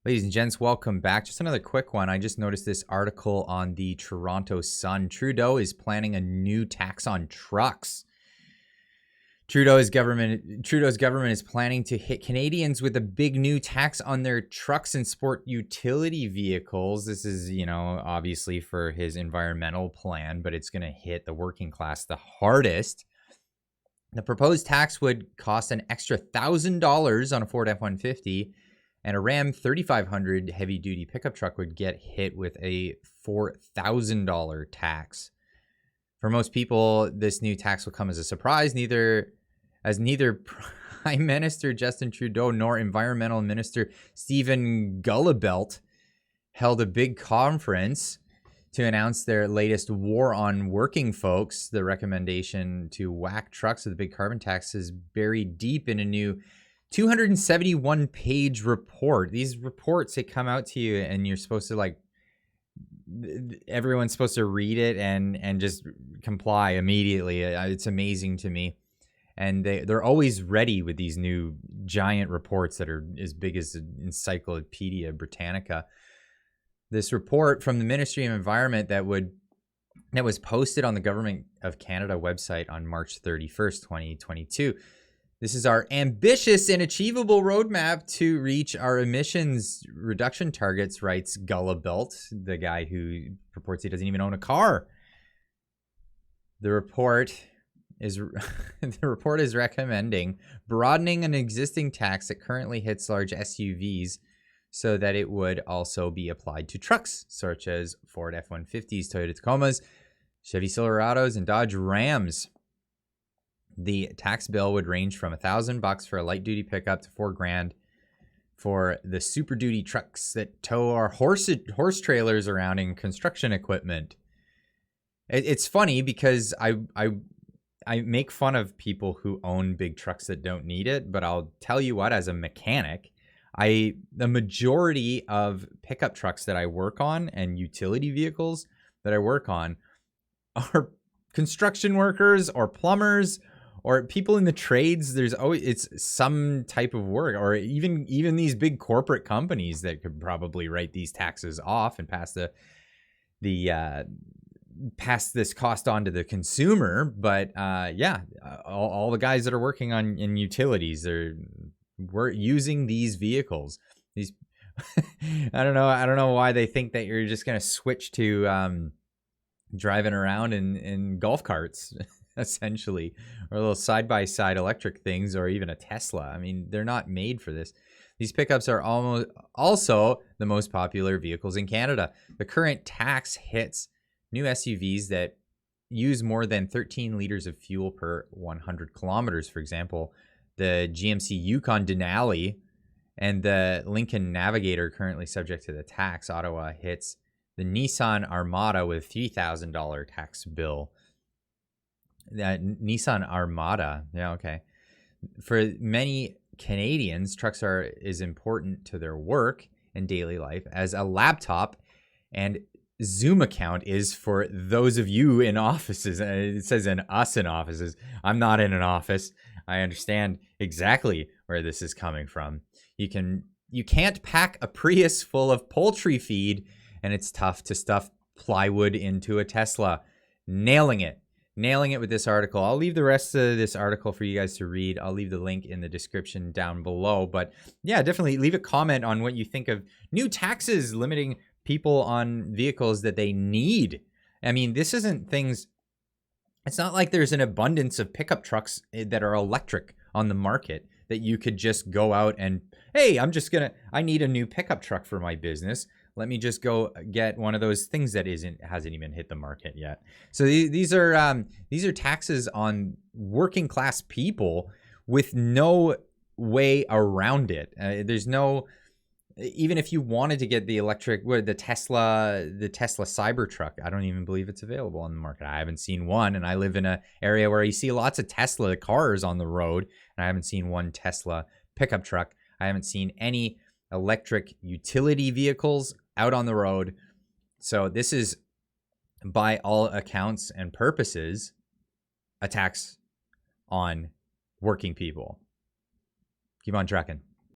Ladies and gents, welcome back. Just another quick one. I just noticed this article on the Toronto Sun. Trudeau is planning a new tax on trucks. Trudeau's government is planning to hit Canadians with a big new tax on their trucks and sport utility vehicles. This is, obviously for his environmental plan, but it's going to hit the working class the hardest. The proposed tax would cost an extra $1,000 on a Ford F-150, and a Ram 3500 heavy-duty pickup truck would get hit with a $4,000 tax. For most people, this new tax will come as a surprise. Neither Prime Minister Justin Trudeau nor Environmental Minister Stephen Gullibelt held a big conference to announce their latest war on working folks. The recommendation to whack trucks with a big carbon tax is buried deep in a new 271-page report. These reports, they come out to you and you're supposed to everyone's supposed to read it and just comply immediately. It's amazing to me. And they're always ready with these new giant reports that are as big as Encyclopedia Britannica. This report from the Ministry of Environment that was posted on the Government of Canada website on March 31st, 2022. This is our ambitious and achievable roadmap to reach our emissions reduction targets, writes Gullibelt, the guy who purports he doesn't even own a car. The report is recommending broadening an existing tax that currently hits large SUVs so that it would also be applied to trucks such as Ford F-150s, Toyota Tacomas, Chevy Silverados, and Dodge Rams. The tax bill would range from $1,000 for a light-duty pickup to $4,000 for the super duty trucks that tow our horse trailers around in construction equipment. It's funny because I make fun of people who own big trucks that don't need it, but I'll tell you what, as a mechanic, the majority of pickup trucks that I work on and utility vehicles that I work on are construction workers or plumbers or people in the trades. It's some type of work, or even these big corporate companies that could probably write these taxes off and pass pass this cost on to the consumer. But all the guys that are working in utilities, we're using these vehicles. These I don't know why they think that you're just going to switch to driving around in golf carts essentially, or little side-by-side electric things, or even a Tesla. I mean, they're not made for this. These pickups are also the most popular vehicles in Canada. The current tax hits new SUVs that use more than 13 liters of fuel per 100 kilometers. For example, the GMC Yukon Denali and the Lincoln Navigator currently subject to the tax. Ottawa hits the Nissan Armada with $3,000 tax bill. Nissan Armada. Yeah, okay. For many Canadians, trucks are as important to their work and daily life as a laptop and Zoom account is for those of you in offices. It says in us in offices. I'm not in an office. I understand exactly where this is coming from. You can't pack a Prius full of poultry feed, and it's tough to stuff plywood into a Tesla. Nailing it with this article. I'll leave the rest of this article for you guys to read. I'll leave the link in the description down below. But yeah, definitely leave a comment on what you think of new taxes limiting people on vehicles that they need. I mean, this isn't things. It's not like there's an abundance of pickup trucks that are electric on the market that you could just go out and, hey, I need a new pickup truck for my business. Let me just go get one of those things that hasn't even hit the market yet. So these are taxes on working class people with no way around it. There's no, even if you wanted to get the Tesla Cybertruck, I don't even believe it's available on the market. I haven't seen one, and I live in an area where you see lots of Tesla cars on the road, and I haven't seen one Tesla pickup truck. I haven't seen any electric utility vehicles out on the road. So this is, by all accounts and purposes, a tax on working people. Keep on trucking.